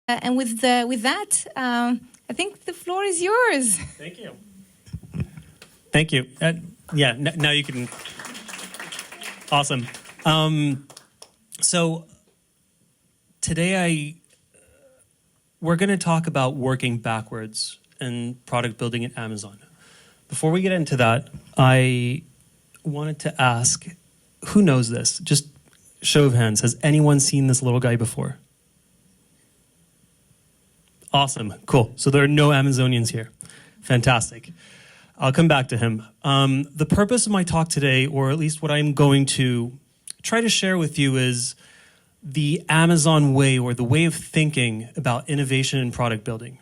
And with that, I think the floor is yours. Thank you. Thank you. Yeah, now you can. Awesome. So today we're going to talk about working backwards and product building at Amazon. Before we get into that, I wanted to ask, who knows this? Just show of hands. Has anyone seen this little guy before? Awesome. Cool. So there are no Amazonians here. Fantastic. I'll come back to him. The purpose of my talk today, or at least what I'm going to try to share with you, is the Amazon way, or the way of thinking about innovation and product building.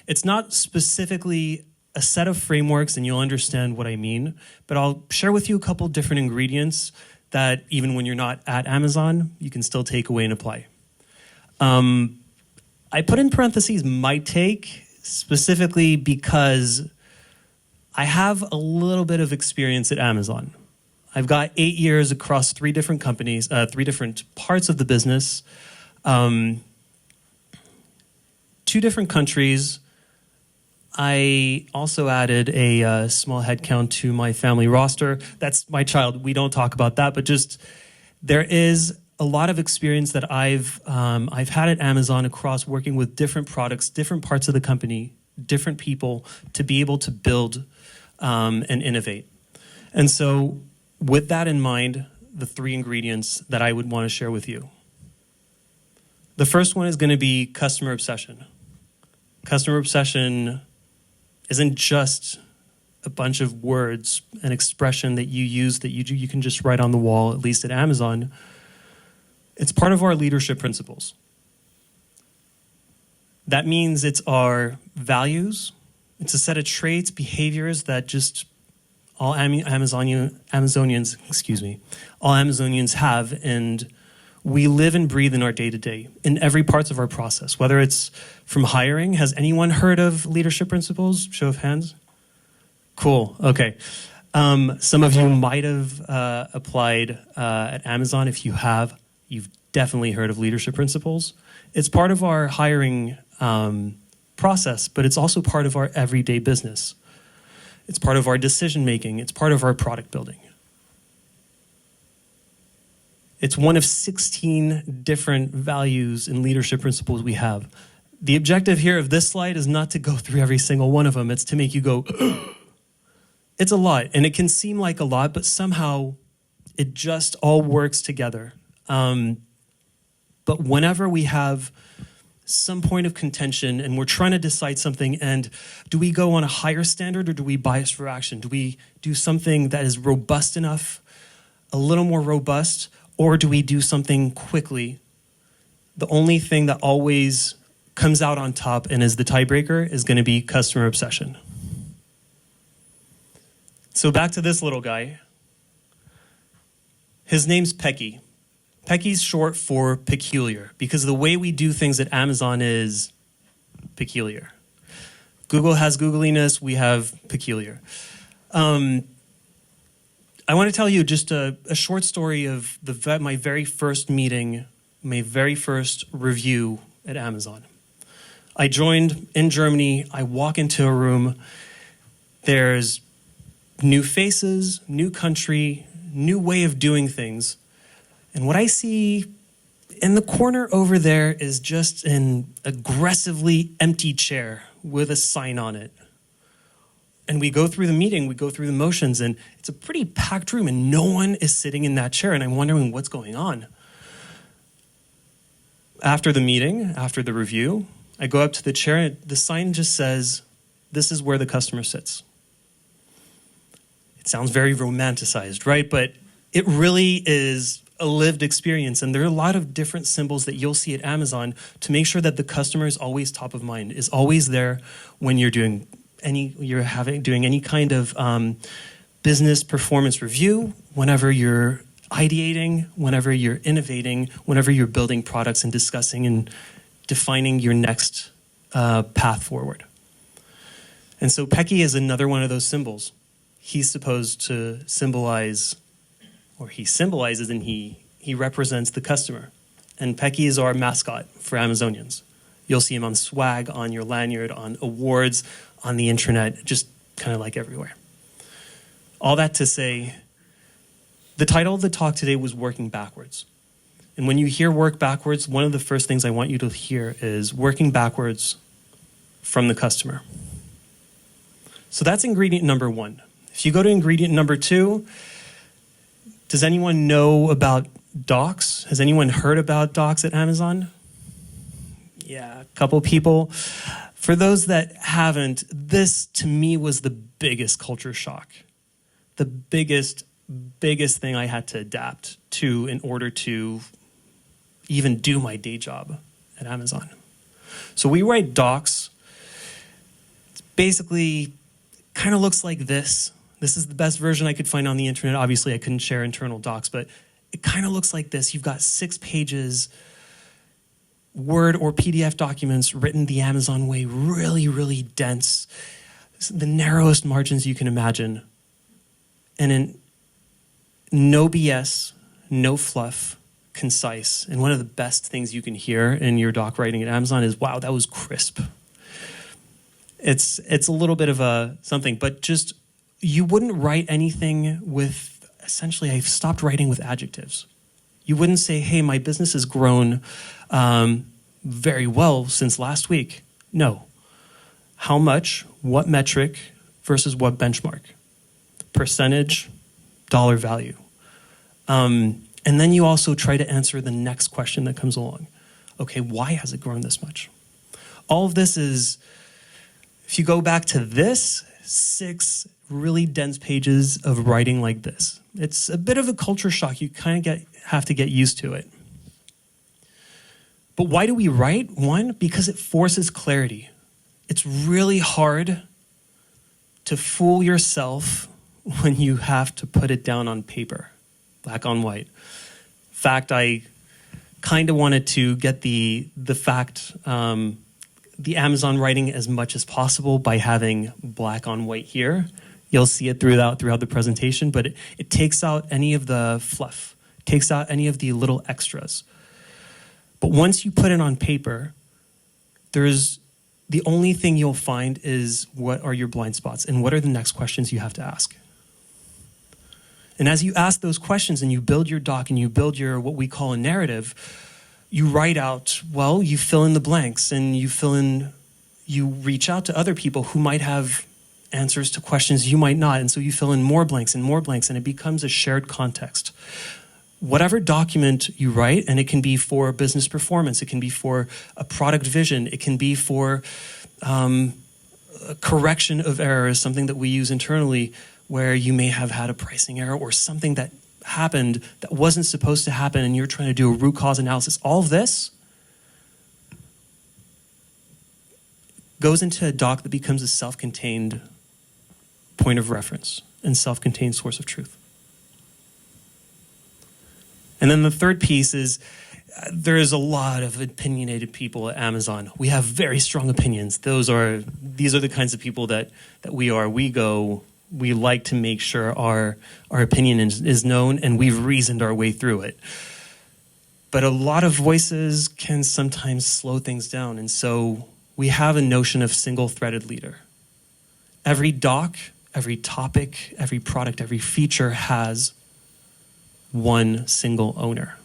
It's not specifically a set of frameworks, and you'll understand what I mean, but I'll share with you a couple different ingredients that even when you're not at Amazon, you can still take away and apply. I put in parentheses my take, specifically because I have a little bit of experience at Amazon. I've got 8 years across 3 different companies, 3 different parts of the business, 2 different countries. I also added a small headcount to my family roster. That's my child. We don't talk about that, but just there is a lot of experience that I've had at Amazon across working with different products, different parts of the company, different people to be able to build and innovate. And so with that in mind, the 3 ingredients that I would want to share with you. The first one is going to be customer obsession. Customer obsession isn't just a bunch of words, an expression that you use that you can just write on the wall, at least at Amazon. It's part of our leadership principles. That means it's our values. It's a set of traits, behaviors that just all Amazonians have, and we live and breathe in our day-to-day, in every parts of our process, whether it's from hiring. Has anyone heard of leadership principles? Show of hands. Cool, okay. Some of you might have applied at Amazon. If you have, you've definitely heard of leadership principles. It's part of our hiring process, but it's also part of our everyday business. It's part of our decision-making. It's part of our product building. It's one of 16 different values and leadership principles we have. The objective here of this slide is not to go through every single one of them. It's to make you go, it's a lot. And it can seem like a lot, but somehow it just all works together. But whenever we have some point of contention and we're trying to decide something, and do we go on a higher standard or do we bias for action? Do we do something that is robust enough, a little more robust, or do we do something quickly? The only thing that always comes out on top and is the tiebreaker is going to be customer obsession. So back to this little guy. His name's Pecky. Pecky's short for peculiar, because the way we do things at Amazon is peculiar. Google has googliness, we have peculiar. I want to tell you just a short story of my very first meeting, my very first review at Amazon. I joined in Germany. I walk into a room. There's new faces, new country, new way of doing things. And what I see in the corner over there is just an aggressively empty chair with a sign on it. And we go through the meeting, we go through the motions, and it's a pretty packed room, and no one is sitting in that chair, and I'm wondering what's going on. After the meeting, after the review, I go up to the chair, and the sign just says, "This is where the customer sits." It sounds very romanticized, right? But it really is a lived experience, and there are a lot of different symbols that you'll see at Amazon to make sure that the customer is always top of mind, is always there when you're doing any kind of business performance review, whenever you're ideating, whenever you're innovating, whenever you're building products and discussing and defining your next path forward. And so Pecky is another one of those symbols. He's supposed to symbolize, or he symbolizes, and he represents the customer. And Pecky is our mascot for Amazonians. You'll see them on swag, on your lanyard, on awards, on the internet, just kind of like everywhere. All that to say, the title of the talk today was Working Backwards. And when you hear work backwards, one of the first things I want you to hear is working backwards from the customer. So that's ingredient number 1. If you go to ingredient number 2, does anyone know about docs? Has anyone heard about docs at Amazon? Yeah, a couple people. For those that haven't, this to me was the biggest culture shock. The biggest thing I had to adapt to in order to even do my day job at Amazon. So we write docs. It's basically kind of looks like this. This is the best version I could find on the internet. Obviously, I couldn't share internal docs, but it kind of looks like this. You've got 6 pages, Word or PDF documents written the Amazon way, really, really dense, the narrowest margins you can imagine. And in no BS, no fluff, concise. And one of the best things you can hear in your doc writing at Amazon is, wow, that was crisp. It's a little bit of a something, but just, you wouldn't write anything with, essentially, I've stopped writing with adjectives. You wouldn't say, hey, my business has grown very well since last week. No. How much, what metric versus what benchmark? Percentage, dollar value. And then you also try to answer the next question that comes along. Okay, why has it grown this much? All of this is, if you go back to this, 6 really dense pages of writing like this. It's a bit of a culture shock. You kind of have to get used to it. But why do we write? 1, because it forces clarity. It's really hard to fool yourself when you have to put it down on paper, black on white. In fact, I kind of wanted to get the Amazon writing as much as possible by having black on white here. You'll see it throughout the presentation, but it takes out any of the fluff, takes out any of the little extras. But once you put it on paper, the only thing you'll find is what are your blind spots and what are the next questions you have to ask. And as you ask those questions and you build your doc and you build your, what we call a narrative, you write out, well, you fill in the blanks and you reach out to other people who might have answers to questions you might not. And so you fill in more blanks and it becomes a shared context. Whatever document you write, and it can be for business performance, it can be for a product vision, it can be for a correction of errors, something that we use internally where you may have had a pricing error or something that happened that wasn't supposed to happen and you're trying to do a root cause analysis. All of this goes into a doc that becomes a self-contained point of reference and self-contained source of truth. And then the third piece is there is a lot of opinionated people at Amazon. We have very strong opinions. These are the kinds of people that we are. We like to make sure our opinion is known and we've reasoned our way through it. But a lot of voices can sometimes slow things down. And so we have a notion of single-threaded leader. Every doc, every topic, every product, every feature has one single owner.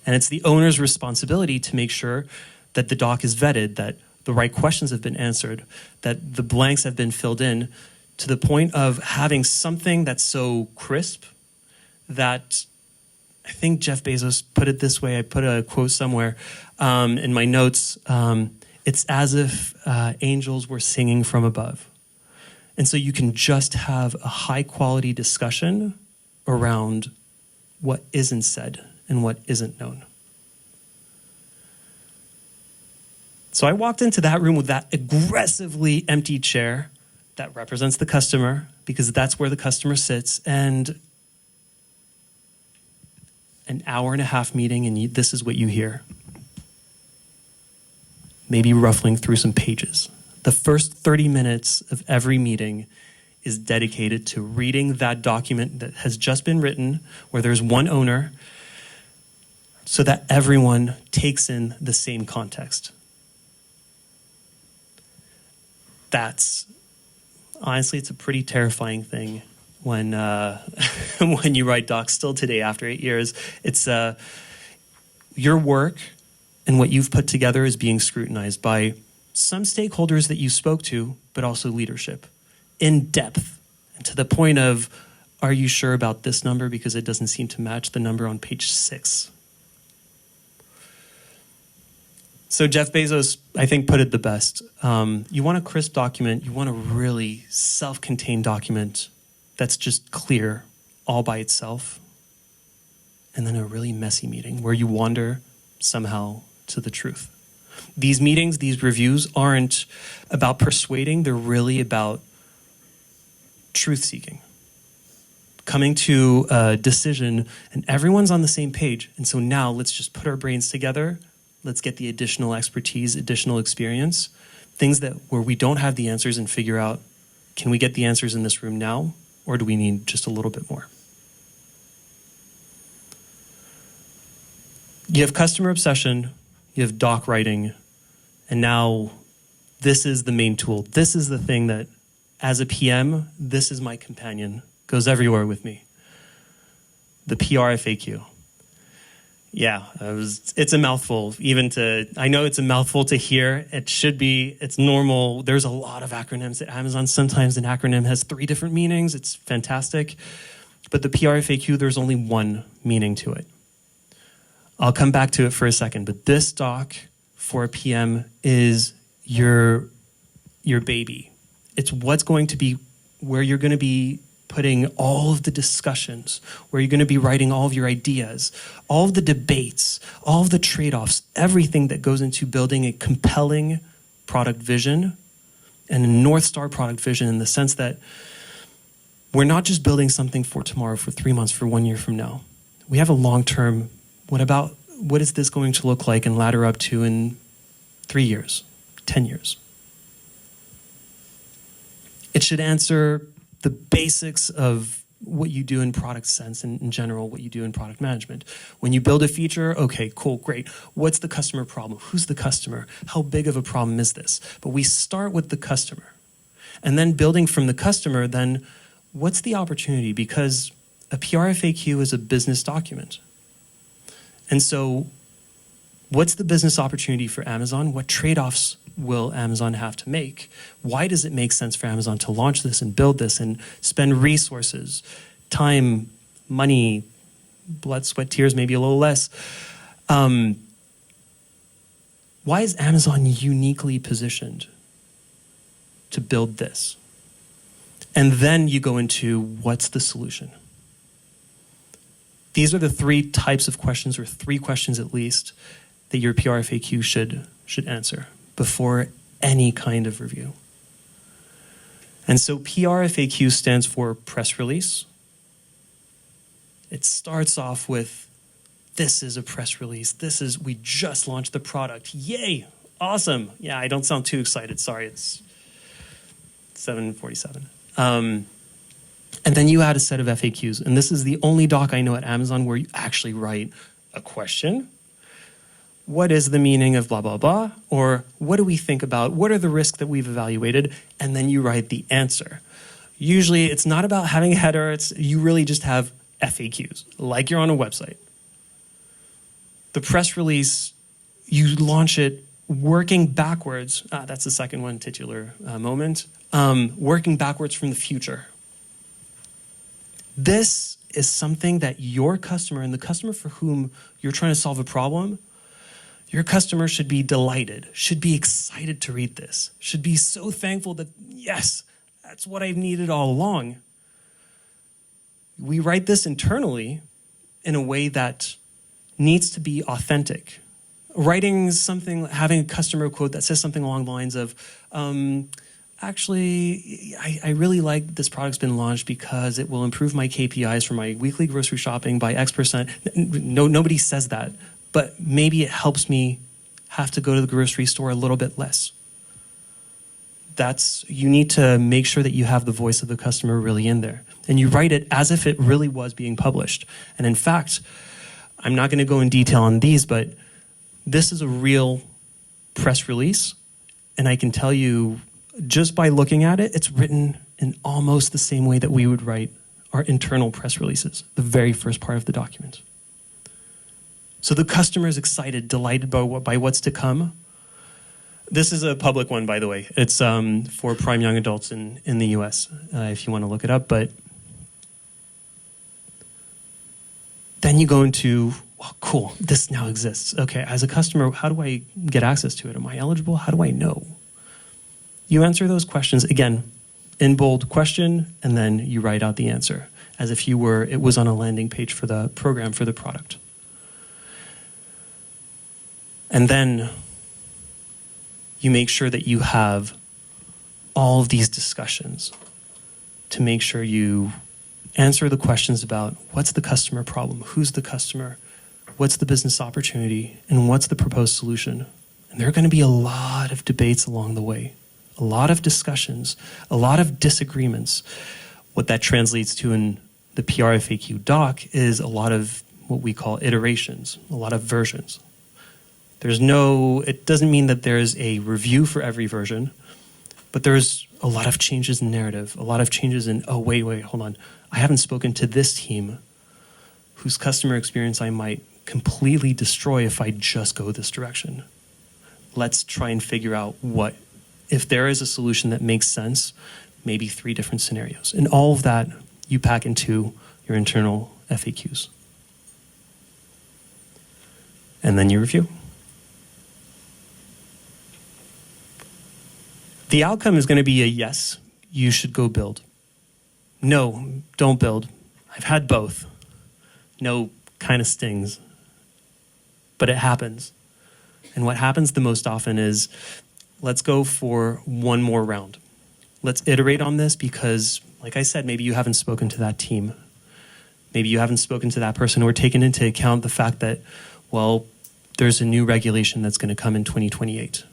And it's the owner's responsibility to make sure that the doc is vetted, that the right questions have been answered, that the blanks have been filled in, to the point of having something that's so crisp that I think Jeff Bezos put it this way. I put a quote somewhere in my notes. It's as if angels were singing from above. And so you can just have a high quality discussion around what isn't said and what isn't known. So I walked into that room with that aggressively empty chair that represents the customer, because that's where the customer sits, and an hour and a half meeting, and this is what you hear. Maybe ruffling through some pages. The first 30 minutes of every meeting is dedicated to reading that document that has just been written, where there's one owner, so that everyone takes in the same context. that's honestly, it's a pretty terrifying thing when when you write docs still today after 8 years. It's your work and what you've put together is being scrutinized by some stakeholders that you spoke to, but also leadership in depth, and to the point of, are you sure about this number because it doesn't seem to match the number on page 6? So Jeff Bezos, I think, put it the best. You want a crisp document, you want a really self-contained document that's just clear all by itself, and then a really messy meeting where you wander somehow to the truth. These meetings, these reviews aren't about persuading, they're really about truth-seeking. Coming to a decision, and everyone's on the same page, and so now let's just put our brains together. Let's get the additional expertise, additional experience, things that where we don't have the answers, and figure out, can we get the answers in this room now, or do we need just a little bit more? You have customer obsession, you have doc writing, and now this is the main tool. This is the thing that, as a PM, this is my companion, goes everywhere with me. The PR FAQ. Yeah, it's a mouthful. I know it's a mouthful to hear. It should be, it's normal. There's a lot of acronyms at Amazon. Sometimes an acronym has 3 different meanings. It's fantastic. But the PR FAQ, there's only one meaning to it. I'll come back to it for a second, but this doc for a PM is your baby. It's what's going to be, where you're going to be putting all of the discussions, where you're going to be writing all of your ideas, all of the debates, all of the trade-offs, everything that goes into building a compelling product vision and a North Star product vision, in the sense that we're not just building something for tomorrow, for 3 months, for 1 year from now. We have a long-term, what is this going to look like and ladder up to in 3 years, 10 years? It should answer the basics of what you do in product sense, and in general, what you do in product management. When you build a feature, okay, cool, great. What's the customer problem? Who's the customer? How big of a problem is this? But we start with the customer. And then building from the customer, then what's the opportunity? Because a PR FAQ is a business document. And so what's the business opportunity for Amazon? What trade-offs will Amazon have to make? Why does it make sense for Amazon to launch this and build this and spend resources, time, money, blood, sweat, tears, maybe a little less? Why is Amazon uniquely positioned to build this? And then you go into, what's the solution? These are the 3 types of questions, or 3 questions at least, that your PR FAQ should answer before any kind of review. And so PR FAQ stands for press release. It starts off with, this is a press release. We just launched the product. Yay, awesome. Yeah, I don't sound too excited. Sorry, it's 7:47. And then you add a set of FAQs. And this is the only doc I know at Amazon where you actually write a question. What is the meaning of blah, blah, blah? Or what do we think about? What are the risks that we've evaluated? And then you write the answer. Usually it's not about having a header. You really just have FAQs, like you're on a website. The press release, you launch it working backwards. That's the second one, titular moment. Working backwards from the future. This is something that your customer, and the customer for whom you're trying to solve a problem, your customer should be delighted, should be excited to read this, should be so thankful that, yes, that's what I've needed all along. We write this internally in a way that needs to be authentic. Writing something, having a customer quote that says something along the lines of, actually, I really like this product's been launched because it will improve my KPIs for my weekly grocery shopping by X%. No, nobody says that. But maybe it helps me have to go to the grocery store a little bit less. You need to make sure that you have the voice of the customer really in there. And you write it as if it really was being published. And in fact, I'm not going to go in detail on these, but this is a real press release. And I can tell you, just by looking at it, it's written in almost the same way that we would write our internal press releases, the very first part of the document. So the customer is excited, delighted by what's to come. This is a public one, by the way. It's for prime young adults in the US, if you want to look it up. But then you go into, well, cool, this now exists. Okay, as a customer, how do I get access to it? Am I eligible? How do I know? You answer those questions, again, in bold question, and then you write out the answer as if it was on a landing page for the program, for the product. And then you make sure that you have all of these discussions to make sure you answer the questions about what's the customer problem, who's the customer, what's the business opportunity, and what's the proposed solution. And there are going to be a lot of debates along the way, a lot of discussions, a lot of disagreements. What that translates to in the PR FAQ doc is a lot of what we call iterations, a lot of versions. It doesn't mean that there's a review for every version, but there's a lot of changes in narrative, a lot of changes in, oh, wait, hold on. I haven't spoken to this team whose customer experience I might completely destroy if I just go this direction. Let's try and figure out if there is a solution that makes sense, maybe 3 different scenarios. And all of that you pack into your internal FAQs. And then you review. The outcome is going to be a yes, you should go build. No, don't build. I've had both. No kind of stings. But it happens. And what happens the most often is, let's go for one more round. Let's iterate on this because, like I said, maybe you haven't spoken to that team. Maybe you haven't spoken to that person or taken into account the fact that, well, there's a new regulation that's going to come in 2028.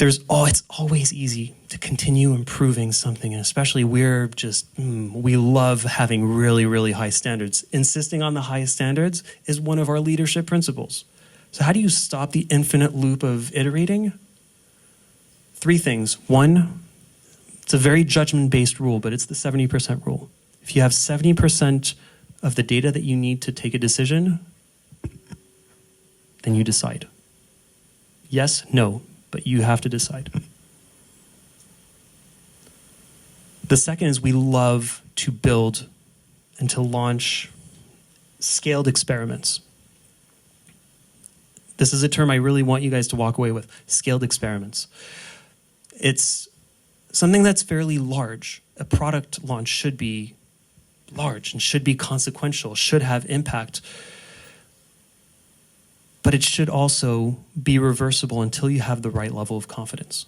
It's always easy to continue improving something, and especially we love having really, really high standards. Insisting on the highest standards is one of our leadership principles. So how do you stop the infinite loop of iterating? 3 things. 1, it's a very judgment-based rule, but it's the 70% rule. If you have 70% of the data that you need to take a decision, then you decide. Yes, no. But you have to decide. The second is we love to build and to launch scaled experiments. This is a term I really want you guys to walk away with, scaled experiments. It's something that's fairly large. A product launch should be large and should be consequential, should have impact. But it should also be reversible until you have the right level of confidence.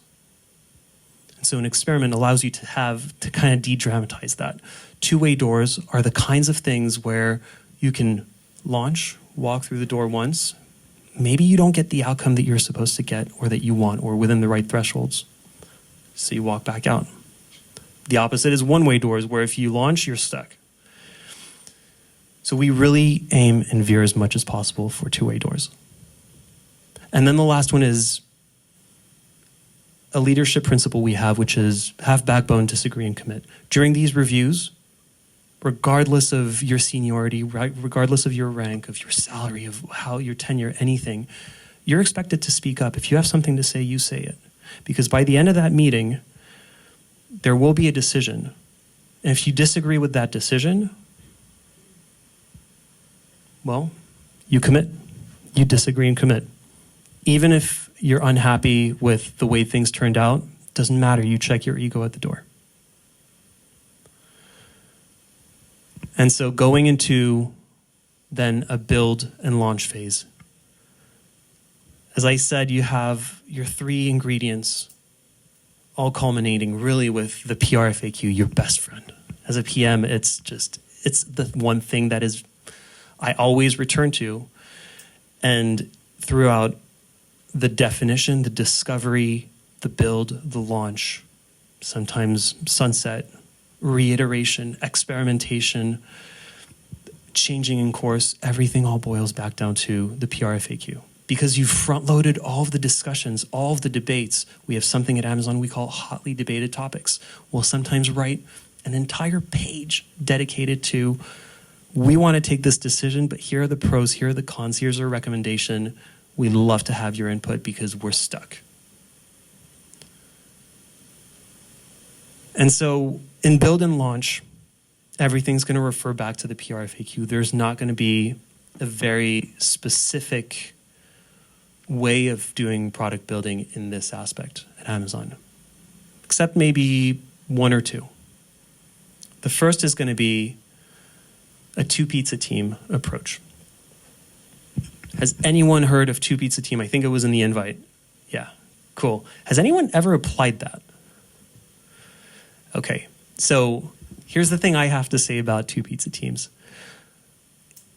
And so an experiment allows you to kind of de-dramatize that. 2-way doors are the kinds of things where you can launch, walk through the door once. Maybe you don't get the outcome that you're supposed to get or that you want or within the right thresholds. So you walk back out. The opposite is 1-way doors where if you launch, you're stuck. So we really aim and veer as much as possible for 2-way doors. And then the last one is a leadership principle we have, which is have backbone, disagree, and commit. During these reviews, regardless of your seniority, regardless of your rank, of your salary, of how your tenure, anything, you're expected to speak up. If you have something to say, you say it. Because by the end of that meeting, there will be a decision. And if you disagree with that decision, well, you commit. You disagree and commit. Even if you're unhappy with the way things turned out, doesn't matter. You check your ego at the door. And so going into then a build and launch phase. As I said, you have your 3 ingredients all culminating really with the PR FAQ, your best friend. As a PM, it's the one thing that I always return to. And throughout the definition, the discovery, the build, the launch, sometimes sunset, reiteration, experimentation, changing in course, everything all boils back down to the PR FAQ. because you've front-loaded all of the discussions, all of the debates. We have something at Amazon we call hotly debated topics. We'll sometimes write an entire page dedicated to, we want to take this decision, but here are the pros, here are the cons, here's our recommendation. We'd love to have your input because we're stuck. And so in build and launch, everything's going to refer back to the PR FAQ. There's not going to be a very specific way of doing product building in this aspect at Amazon, except maybe one or two. The first is going to be a two-pizza team approach. Has anyone heard of two-pizza team? I think it was in the invite. Yeah, cool. Has anyone ever applied that? Okay, so here's the thing I have to say about two-pizza teams.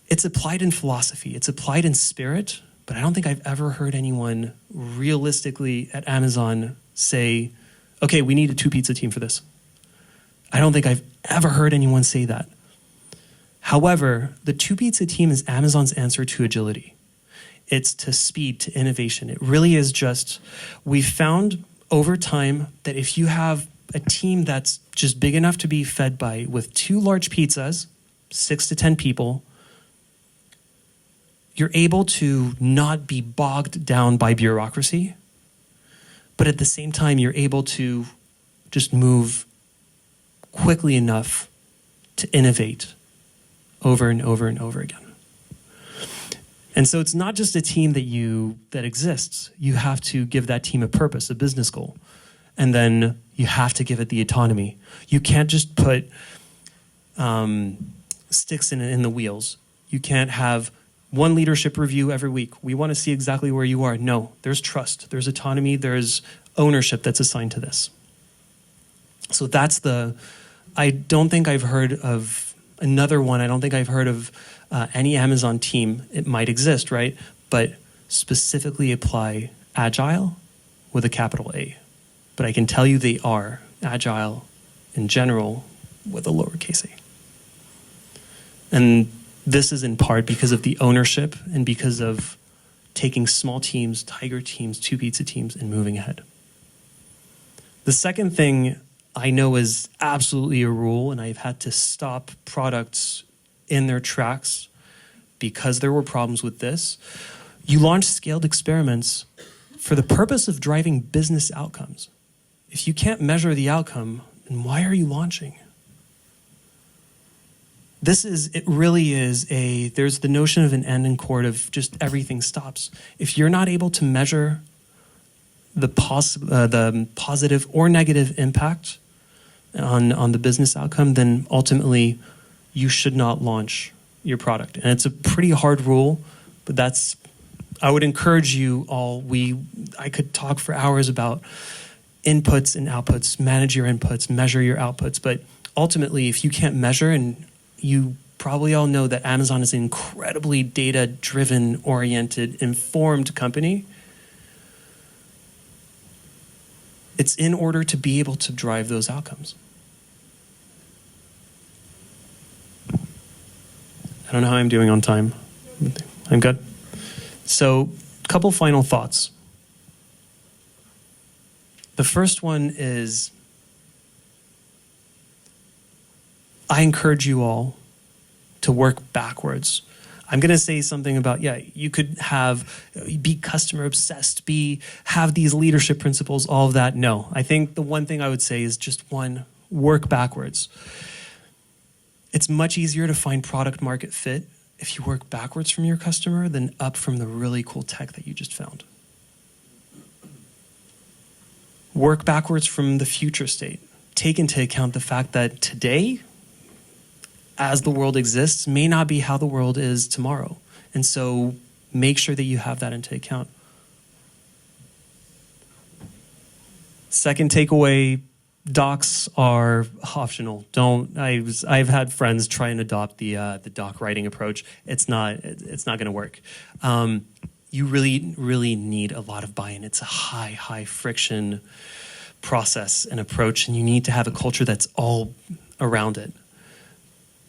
It's applied in philosophy, it's applied in spirit, but I don't think I've ever heard anyone realistically at Amazon say, okay, we need a two-pizza team for this. I don't think I've ever heard anyone say that. However, the two-pizza team is Amazon's answer to agility. It's to speed, to innovation. It really is just, we've found over time that if you have a team that's just big enough to be fed by with 2 large pizzas, 6 to 10 people, you're able to not be bogged down by bureaucracy, but at the same time, you're able to just move quickly enough to innovate over and over and over again. And so it's not just a team that exists. You have to give that team a purpose, a business goal. And then you have to give it the autonomy. You can't just put sticks in the wheels. You can't have one leadership review every week. We want to see exactly where you are. No, there's trust, there's autonomy, there's ownership that's assigned to this. So I don't think I've heard of another one. I don't think I've heard of any Amazon team. It might exist, right? But specifically apply agile with a capital A. But I can tell you they are agile in general with a lowercase a. And this is in part because of the ownership and because of taking small teams, tiger teams, two-pizza teams, and moving ahead. The second thing I know is absolutely a rule, and I've had to stop products in their tracks because there were problems with this. You launch scaled experiments for the purpose of driving business outcomes. If you can't measure the outcome, then why are you launching? It really is there's the notion of an end in court of just everything stops. If you're not able to measure the positive or negative impact on the business outcome, then ultimately you should not launch your product. And it's a pretty hard rule, but I would encourage you all, I could talk for hours about inputs and outputs, manage your inputs, measure your outputs, but ultimately if you can't measure, and you probably all know that Amazon is an incredibly data-driven, oriented, informed company. It's in order to be able to drive those outcomes. I don't know how I'm doing on time. I'm good. So, a couple final thoughts. The first one is, I encourage you all to work backwards. I'm going to say something about, you could be customer obsessed, have these leadership principles, all of that. No, I think the one thing I would say is just work backwards. It's much easier to find product market fit if you work backwards from your customer than up from the really cool tech that you just found. Work backwards from the future state. Take into account the fact that today, as the world exists, may not be how the world is tomorrow. And so make sure that you have that into account. Second takeaway, docs are optional. I've had friends try and adopt the doc writing approach. It's not going to work. You really, really need a lot of buy-in. It's a high friction process and approach, and you need to have a culture that's all around it.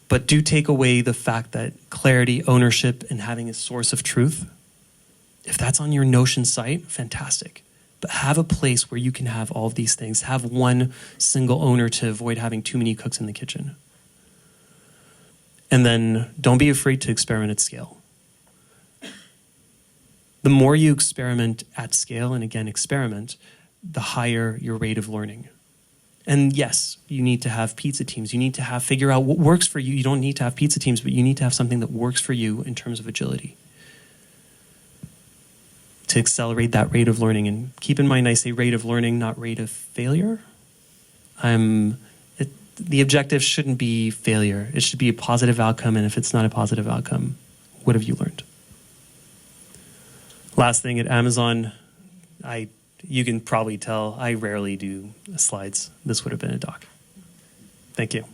But do take away the fact that clarity, ownership, and having a source of truth If that's on your Notion site, fantastic. But have a place where you can have all of these things. Have one single owner to avoid having too many cooks in the kitchen. And then don't be afraid to experiment at scale. The more you experiment at scale, and again, experiment, the higher your rate of learning. And yes, you need to have pizza teams. You need to figure out what works for you. You don't need to have pizza teams, but you need to have something that works for you in terms of agility to accelerate that rate of learning. And keep in mind, I say rate of learning, not rate of failure. The objective shouldn't be failure. It should be a positive outcome. And if it's not a positive outcome, what have you learned? Last thing, at Amazon, you can probably tell I rarely do slides. This would have been a doc. Thank you.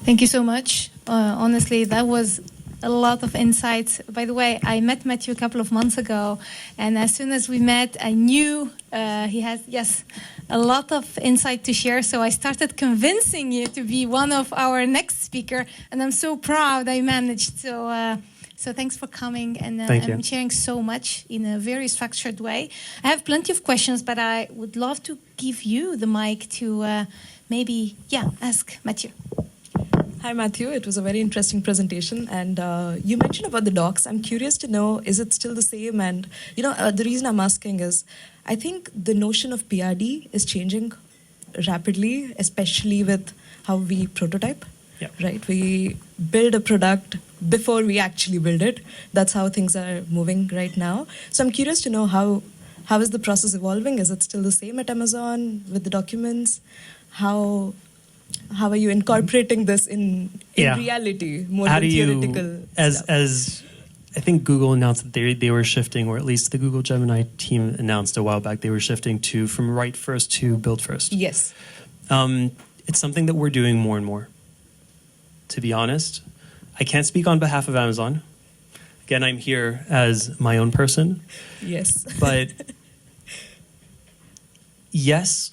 Thank you so much. Honestly, that was a lot of insights. By the way, I met Mathieu a couple of months ago, and as soon as we met, I knew he has, a lot of insight to share. So I started convincing you to be one of our next speaker, and I'm so proud I managed. So thanks for coming and sharing so much in a very structured way. I have plenty of questions, but I would love to give you the mic to maybe ask Mathieu. Hi, Matthew. It was a very interesting presentation. And you mentioned about the docs. I'm curious to know, is it still the same? And, the reason I'm asking is, I think the notion of PRD is changing rapidly, especially with how we prototype. Yeah. Right? We build a product before we actually build it. That's how things are moving right now. So I'm curious to know how is the process evolving? Is it still the same at Amazon with the documents? How are you incorporating this in reality, more than theoretical stuff? As I think Google announced that they were shifting, or at least the Google Gemini team announced a while back, they were shifting from write first to build first. Yes. It's something that we're doing more and more. To be honest, I can't speak on behalf of Amazon. Again, I'm here as my own person. Yes. But yes,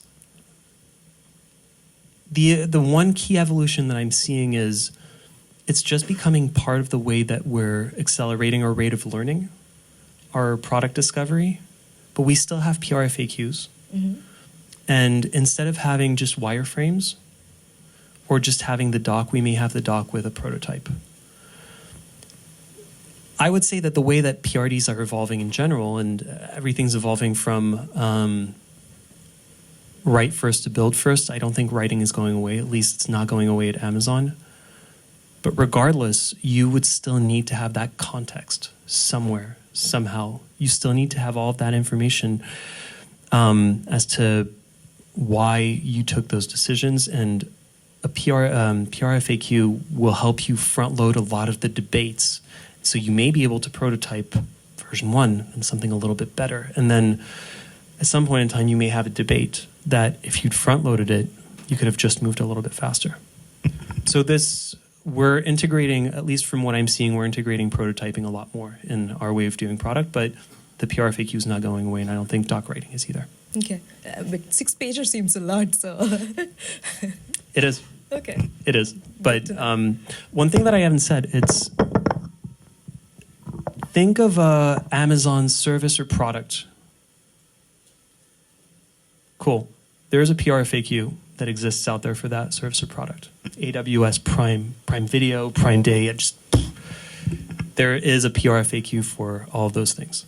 the one key evolution that I'm seeing is it's just becoming part of the way that we're accelerating our rate of learning, our product discovery, but we still have PR FAQs. Mm-hmm. And instead of having just wireframes or just having the doc, we may have the doc with a prototype. I would say that the way that PRDs are evolving in general, and everything's evolving from write first to build first. I don't think writing is going away. At least it's not going away at Amazon. But regardless, you would still need to have that context somewhere, somehow. You still need to have all of that information as to why you took those decisions. And a PR FAQ will help you front load a lot of the debates. So you may be able to prototype version 1 and something a little bit better. And then at some point in time, you may have a debate that if you'd front-loaded it, you could have just moved a little bit faster. So we're integrating, at least from what I'm seeing, we're integrating prototyping a lot more in our way of doing product, but the PR FAQ is not going away, and I don't think doc writing is either. Okay. But 6-pager seems a lot, so... It is. Okay. It is. But one thing that I haven't said, it's... Think of Amazon service or product. Cool. There's a PR FAQ that exists out there for that service or product. AWS Prime Video, Prime Day. There is a PR FAQ for all of those things.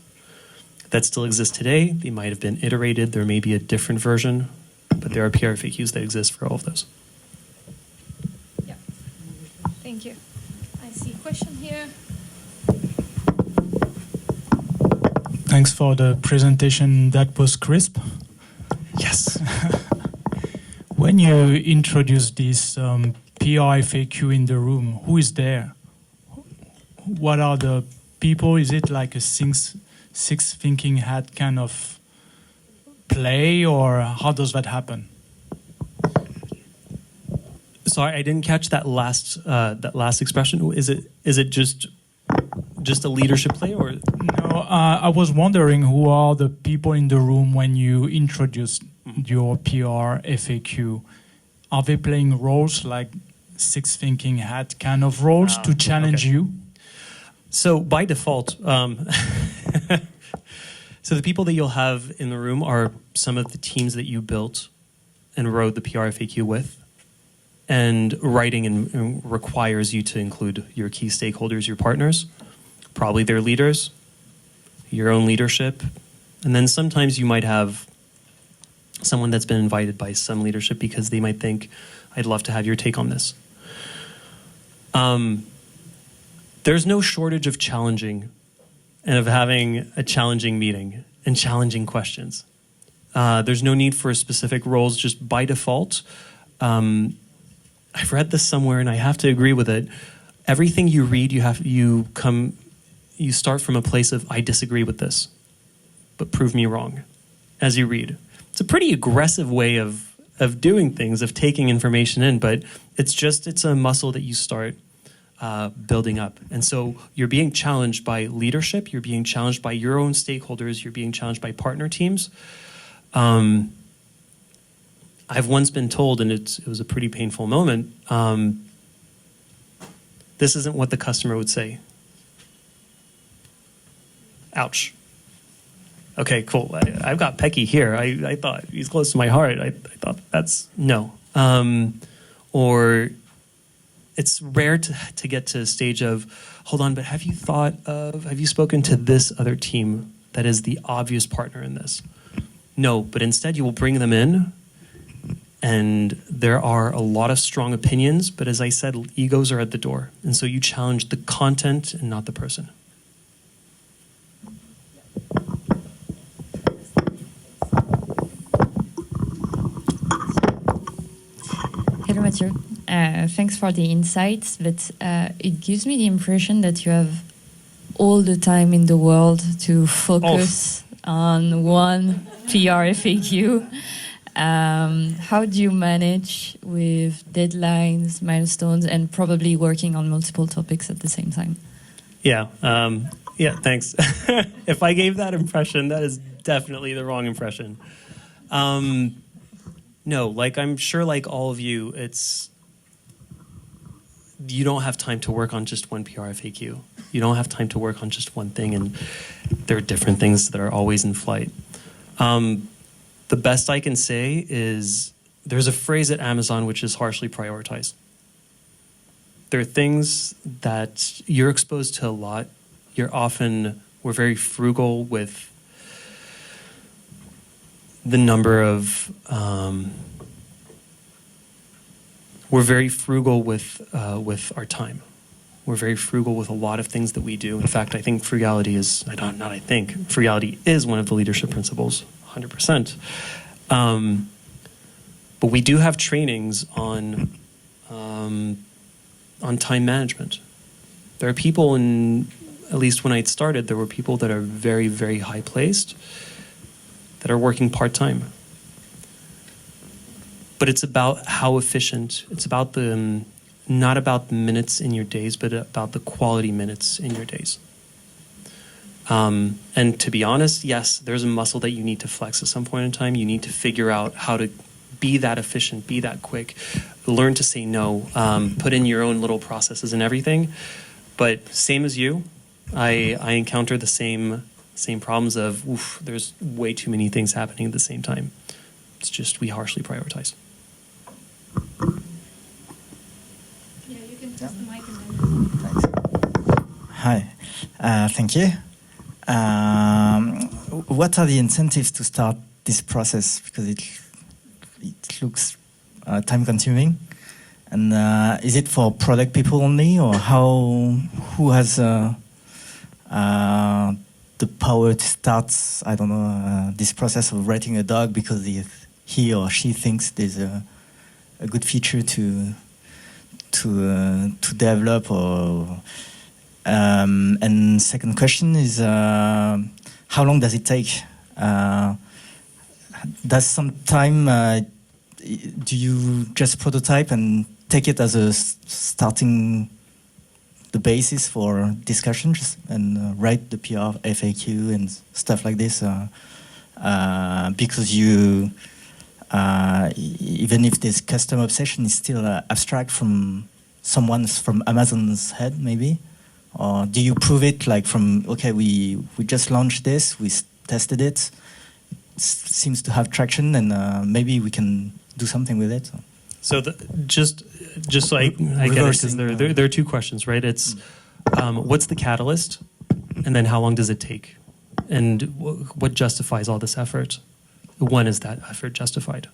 That still exists today. They might have been iterated. There may be a different version, but there are PR FAQs that exist for all of those. Yeah. Thank you. I see a question here. Thanks for the presentation. That was crisp. Yes. When you introduce this PR FAQ in the room, who is there? What are the people? Is it like a six thinking hat kind of play, or how does that happen? Sorry, I didn't catch that last expression. Is it just a leadership play, or? No, I was wondering who are the people in the room when you introduced your PR FAQ? Are they playing roles like six thinking hat kind of roles to challenge you? So by default, so the people that you'll have in the room are some of the teams that you built and wrote the PR FAQ with. And writing and requires you to include your key stakeholders, your partners, probably their leaders, your own leadership. And then sometimes you might have someone that's been invited by some leadership because they might think, I'd love to have your take on this. There's no shortage of challenging and of having a challenging meeting and challenging questions. There's no need for specific roles, just by default. I've read this somewhere and I have to agree with it. Everything you read, you start from a place of, I disagree with this, but prove me wrong as you read. It's a pretty aggressive way of doing things, of taking information in, but it's a muscle that you start building up. And so you're being challenged by leadership, you're being challenged by your own stakeholders, you're being challenged by partner teams. I've once been told, and it was a pretty painful moment, this isn't what the customer would say. Ouch. Okay, cool. I've got Pecky here. I thought he's close to my heart. I thought that's no. Or it's rare to get to a stage of, hold on, but have you spoken to this other team that is the obvious partner in this? No, but instead you will bring them in. And there are a lot of strong opinions, but as I said, egos are at the door. And so you challenge the content and not the person. Hello, Mathieu. Thanks for the insights, but it gives me the impression that you have all the time in the world to focus on one PR FAQ. How do you manage with deadlines, milestones, and probably working on multiple topics at the same time? Yeah, thanks. If I gave that impression, that is definitely the wrong impression. No, I'm sure like all of you, you don't have time to work on just one PR FAQ. You don't have time to work on just one thing, and there are different things that are always in flight. The best I can say is there's a phrase at Amazon which is harshly prioritized. There are things that you're exposed to a lot. We're very frugal with the number of, we're very frugal with our time. We're very frugal with a lot of things that we do. In fact, I think frugality is one of the leadership principles. 100%. But we do have trainings on time management. There are people at least when I started, there were people that are very, very high placed that are working part-time. But it's about how efficient, it's about not about the minutes in your days, but about the quality minutes in your days. And to be honest, yes, there's a muscle that you need to flex at some point in time. You need to figure out how to be that efficient, be that quick, learn to say no, put in your own little processes and everything. But same as you, I encounter the same problems of, there's way too many things happening at the same time. It's just we harshly prioritize. Yeah, you can press the mic and then... Thanks. Hi, thank you. What are the incentives to start this process? Because it looks time-consuming. And is it for product people only, or who has the power to start? I don't know this process of writing a doc because he or she thinks there's a good feature to develop. Or and second question is how long does it take? Does some time do you just prototype and take it as a starting the basis for discussions and write the PR FAQ and stuff like this because you even if this customer obsession is still abstract from someone's, from Amazon's head, maybe? Or do you prove it like from, okay, we just launched this, we tested it, seems to have traction, and maybe we can do something with it? So just so I get it, because there are two questions, right? It's what's the catalyst, and then how long does it take? And what justifies all this effort? When is that effort justified?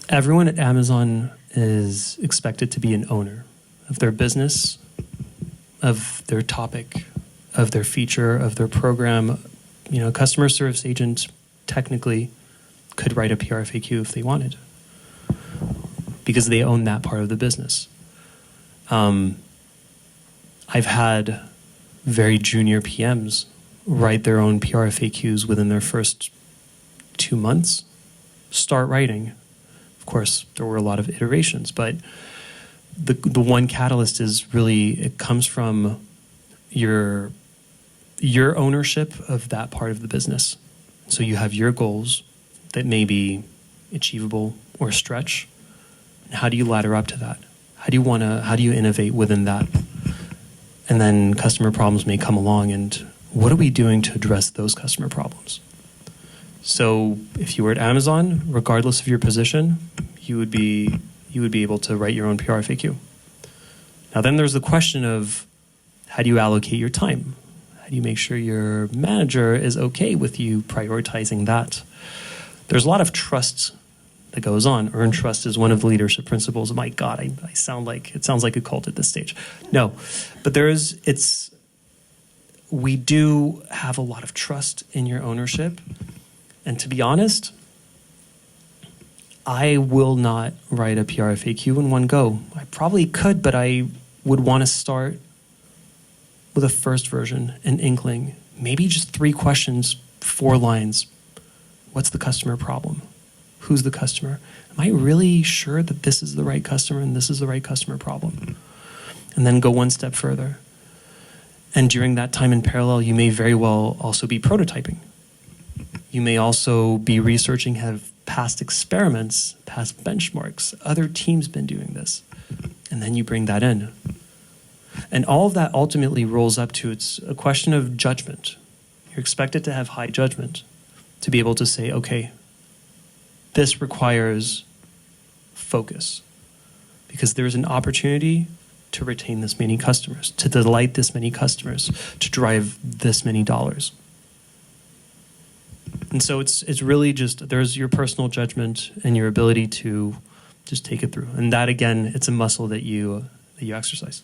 Everyone at Amazon is expected to be an owner of their business, of their topic, of their feature, of their program. You know, a customer service agent technically could write a PR FAQ if they wanted, because they own that part of the business. I've had very junior PMs write their own PR FAQs within their first 2 months, start writing. Of course, there were a lot of iterations, but the one catalyst is really, it comes from your ownership of that part of the business. So you have your goals that may be achievable or stretch. And how do you ladder up to that? How do you innovate within that? And then customer problems may come along, and what are we doing to address those customer problems? So if you were at Amazon, regardless of your position, you would be able to write your own PR FAQ. Now then there's the question of, how do you allocate your time? How do you make sure your manager is okay with you prioritizing that? There's a lot of trust that goes on. Earn trust is one of the leadership principles. My God, it sounds like a cult at this stage. No, but we do have a lot of trust in your ownership. And to be honest, I will not write a PR FAQ in one go. I probably could, but I would want to start with a first version, an inkling, maybe just 3 questions, 4 lines. What's the customer problem? Who's the customer? Am I really sure that this is the right customer and this is the right customer problem? And then go one step further. And during that time in parallel, you may very well also be prototyping. You may also be researching, have past experiments, past benchmarks. Other teams been doing this. And then you bring that in. And all of that ultimately rolls up to, it's a question of judgment. You're expected to have high judgment to be able to say, okay, this requires focus, because there's an opportunity to retain this many customers, to delight this many customers, to drive this many dollars. And so it's really just, there's your personal judgment and your ability to just take it through. And that, again, it's a muscle that you exercise.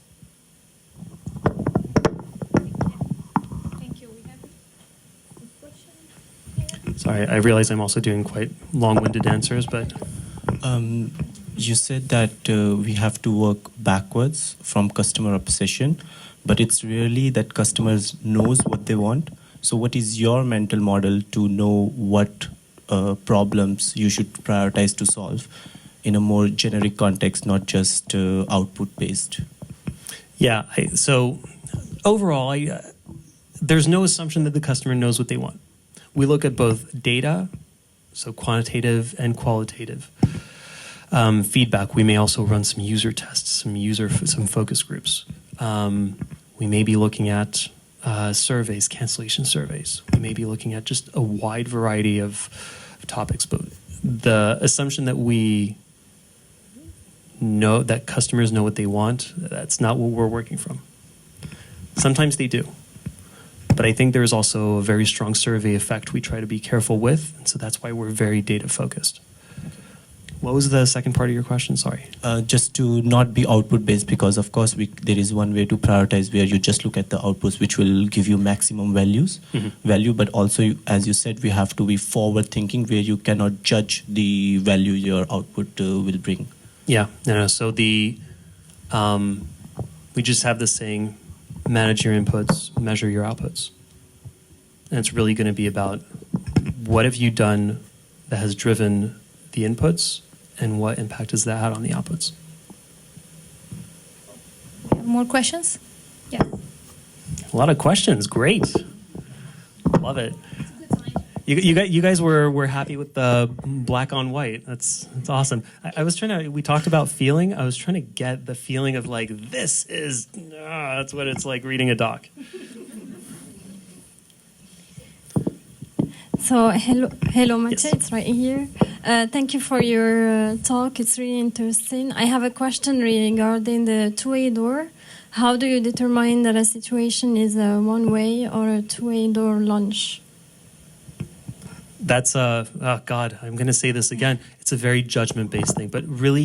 Thank you. We have a question. Sorry, I realize I'm also doing quite long-winded answers, but... You said that we have to work backwards from customer obsession, but it's really that customers knows what they want. So what is your mental model to know what problems you should prioritize to solve in a more generic context, not just output-based? Yeah, so overall, there's no assumption that the customer knows what they want. We look at both data, so quantitative and qualitative. Feedback, we may also run some user tests, some focus groups. We may be looking at surveys, cancellation surveys. We may be looking at just a wide variety of topics, but the assumption that we know that customers know what they want, that's not what we're working from. Sometimes they do. But I think there's also a very strong survey effect we try to be careful with, and so that's why we're very data focused. What was the second part of your question? Sorry. Just to not be output-based, because of course there is one way to prioritize where you just look at the outputs which will give you maximum value, but also, as you said, we have to be forward-thinking where you cannot judge the value your output will bring. Yeah, no. So we just have this saying, manage your inputs, measure your outputs. And it's really going to be about what have you done that has driven the inputs, and what impact has that had on the outputs? More questions? Yeah. A lot of questions. Great. Love it. You guys were happy with the black on white. That's awesome. I was trying to, we talked about feeling. I was trying to get the feeling of like, this is, that's what it's like reading a doc. So hello Mathieu, Yes. it's right here. Thank you for your talk. It's really interesting. I have a question regarding the two-way door. How do you determine that a situation is a one-way or a two-way door launch? That's oh God, I'm going to say this again. It's a very judgment-based thing, but really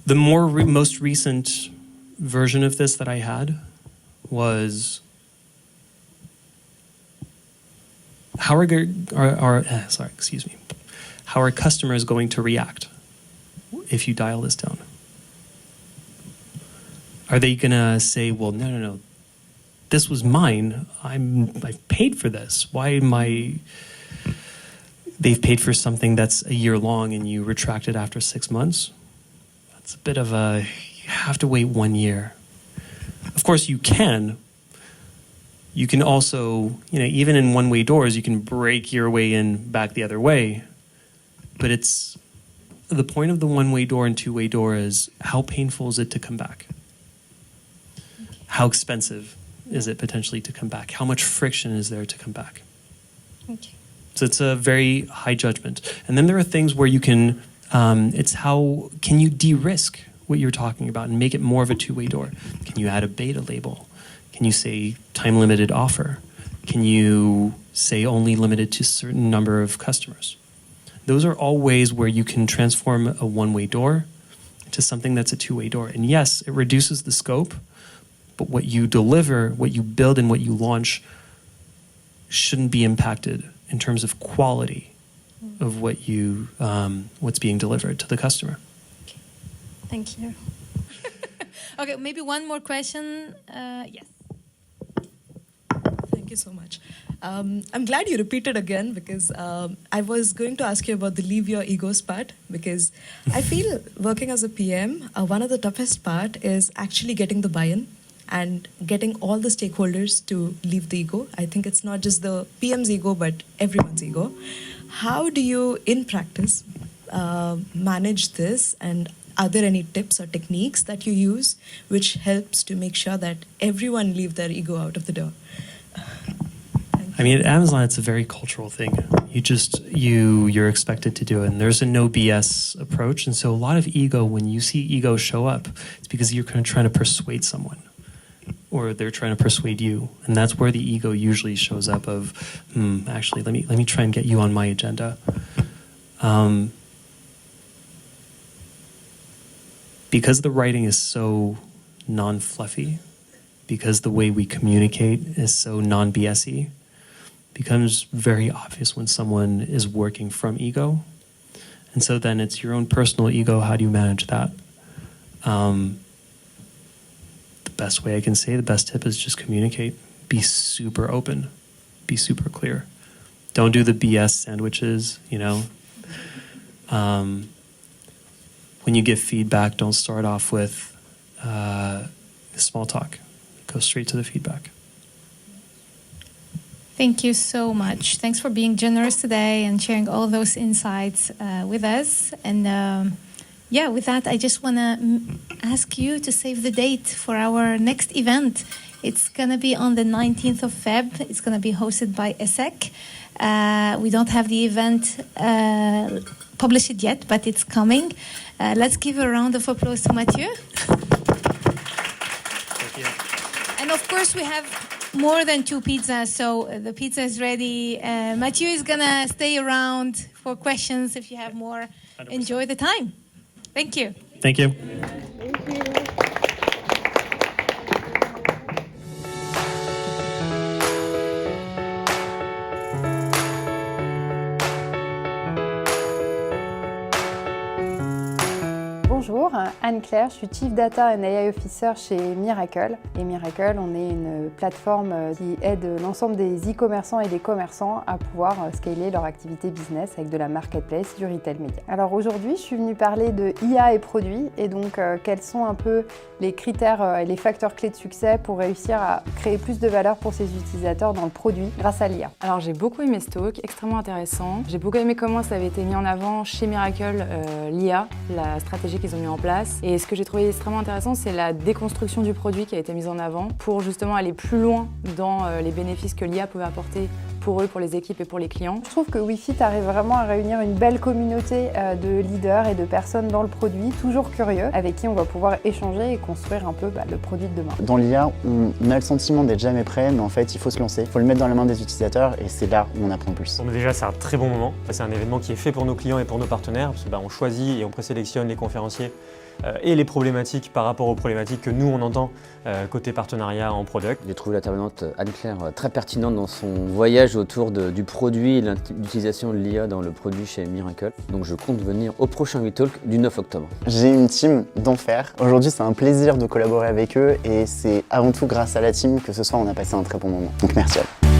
the most recent version of this that I had was how are customers going to react if you dial this down? Are they going to say, well, no, this was mine. I've paid for this. Why am I? They've paid for something that's a year long and you retract it after 6 months. That's a bit of a, you have to wait 1 year. Of course you can. You can also, even in one-way doors, you can break your way in back the other way. But it's, the point of the one-way door and two-way door is how painful is it to come back? How expensive is it potentially to come back? How much friction is there to come back? Okay. So it's a very high judgment. And then there are things where you can, it's how can you de-risk what you're talking about and make it more of a two-way door? Can you add a beta label? Can you say time-limited offer? Can you say only limited to a certain number of customers? Those are all ways where you can transform a one-way door to something that's a two-way door. And yes, it reduces the scope, but what you deliver, what you build, and what you launch shouldn't be impacted in terms of quality of what you, what's being delivered to the customer. Okay. Thank you. Okay, maybe one more question. Yes. Thank you so much. I'm glad you repeated again because I was going to ask you about the leave your egos part because I feel working as a PM, one of the toughest part is actually getting the buy-in and getting all the stakeholders to leave the ego. I think it's not just the PM's ego, but everyone's ego. How do you, in practice, manage this, and are there any tips or techniques that you use which helps to make sure that everyone leave their ego out of the door? I mean, at Amazon, it's a very cultural thing. You're expected to do it, and there's a no BS approach. And so a lot of ego, when you see ego show up, it's because you're kind of trying to persuade someone, or they're trying to persuade you, and that's where the ego usually shows up. Of, actually, let me try and get you on my agenda. Because the writing is so non-fluffy, because the way we communicate is so non-BS-y, becomes very obvious when someone is working from ego. And so then it's your own personal ego. How do you manage that? The best way I can say, the best tip is just communicate. Be super open. Be super clear. Don't do the BS sandwiches, When you give feedback, don't start off with small talk. Go straight to the feedback. Thank you so much. Thanks for being generous today and sharing all those insights with us. And with that, I just want to ask you to save the date for our next event. It's going to be on the 19th of Feb. It's going to be hosted by ESSEC. We don't have the event published yet, but it's coming. Let's give a round of applause to Mathieu. Thank you. And of course, we have more than 2 pizzas, so the pizza is ready. Mathieu is going to stay around for questions if you have more. 100%. Enjoy the time. Thank you. Thank you. Bonjour, Anne-Claire, je suis Chief Data and AI Officer chez Miracle. Et Miracle, on est une plateforme qui aide l'ensemble des e-commerçants et des commerçants à pouvoir scaler leur activité business avec de la marketplace, du retail média. Alors aujourd'hui, je suis venue parler de IA et produits et donc quels sont un peu les critères et les facteurs clés de succès pour réussir à créer plus de valeur pour ses utilisateurs dans le produit grâce à l'IA. Alors j'ai beaucoup aimé ce talk, extrêmement intéressant. J'ai beaucoup aimé comment ça avait été mis en avant chez Miracle, l'IA, la stratégie qu'ils ont mis en place. Et ce que j'ai trouvé extrêmement intéressant, c'est la déconstruction du produit qui a été mise en avant pour justement aller plus loin dans les bénéfices que l'IA pouvait apporter pour eux, pour les équipes et pour les clients. Je trouve que WeFiiT arrive vraiment à réunir une belle communauté de leaders et de personnes dans le produit, toujours curieux, avec qui on va pouvoir échanger et construire un peu le produit de demain. Dans l'IA, on a le sentiment d'être jamais prêt, mais en fait, il faut se lancer. Il faut le mettre dans les mains des utilisateurs et c'est là où on apprend le plus. Bon, déjà, c'est un très bon moment. C'est un événement qui est fait pour nos clients et pour nos partenaires, parce que on choisit et on présélectionne les conférenciers et les problématiques par rapport aux problématiques que nous on entend côté partenariat en product. J'ai trouvé l'intervenante Anne-Claire très pertinente dans son voyage autour du produit et l'utilisation de l'IA dans le produit chez Miracle. Donc je compte venir au prochain We.Talk du 9 octobre. J'ai une team d'enfer. Aujourd'hui, c'est un plaisir de collaborer avec eux et c'est avant tout grâce à la team que ce soir on a passé un très bon moment. Donc merci à vous.